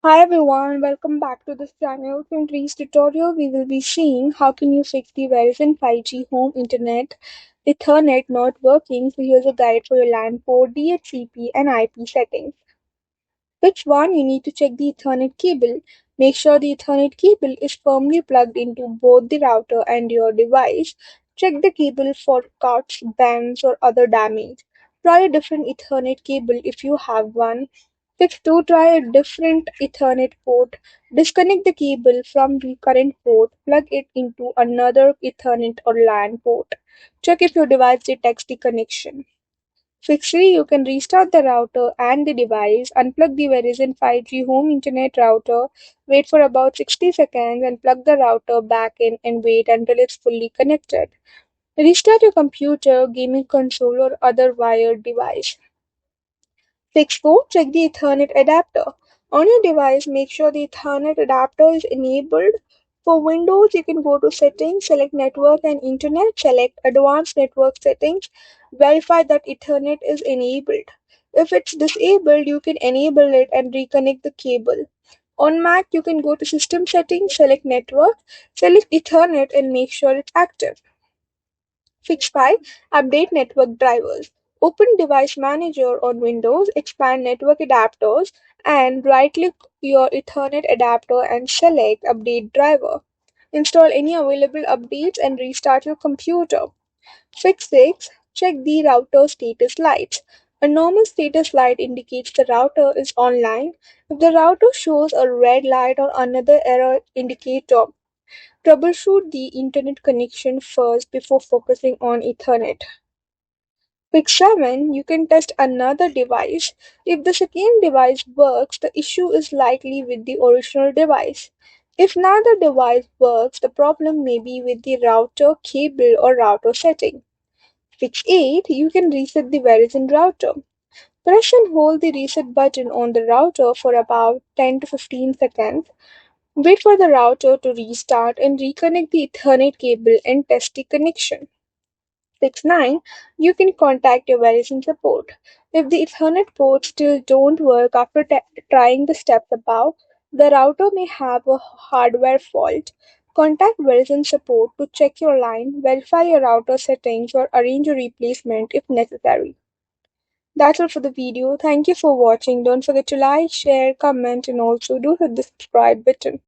Hi everyone, welcome back to this channel. So in today's tutorial, we will be seeing how can you fix the Verizon 5G home internet Ethernet not working. So here's a guide for your LAN port, DHCP and IP settings. Which one? You need to check the Ethernet cable. Make sure the Ethernet cable is firmly plugged into both the router and your device. Check the cable for cuts, bends or other damage. Try a different Ethernet cable if you have one. Fix 2. Try a different Ethernet port. Disconnect the cable from the current port. Plug it into another Ethernet or LAN port. Check if your device detects the connection. Fix 3. You can restart the router and the device. Unplug the Verizon 5G home internet router. Wait for about 60 seconds and plug the router back in and wait until it's fully connected. Restart your computer, gaming console, or other wired device. Fix 4. Check the Ethernet adapter. On your device, make sure the Ethernet adapter is enabled. For Windows, you can go to Settings, select Network and Internet, select Advanced Network Settings, verify that Ethernet is enabled. If it's disabled, you can enable it and reconnect the cable. On Mac, you can go to System Settings, select Network, select Ethernet and make sure it's active. Fix 5. Update network drivers. Open Device Manager on Windows, expand Network Adapters, and right-click your Ethernet adapter and select Update Driver. Install any available updates and restart your computer. Fix 6. Check the router status lights. A normal status light indicates the router is online. If the router shows a red light or another error indicator, troubleshoot the internet connection first before focusing on Ethernet. Fix 7. You can test another device. If the second device works, the issue is likely with the original device. If neither device works, the problem may be with the router, cable, or router setting. Fix 8. You can reset the Verizon router. Press and hold the reset button on the router for about 10 to 15 seconds. Wait for the router to restart and reconnect the Ethernet cable and test the connection. Fix 9. You can contact your Verizon support. If the Ethernet ports still don't work after trying the steps above, the router may have a hardware fault. Contact Verizon support to check your line, verify your router settings, or arrange a replacement if necessary. That's all for the video. Thank you for watching. Don't forget to like, share, comment, and also do hit the subscribe button.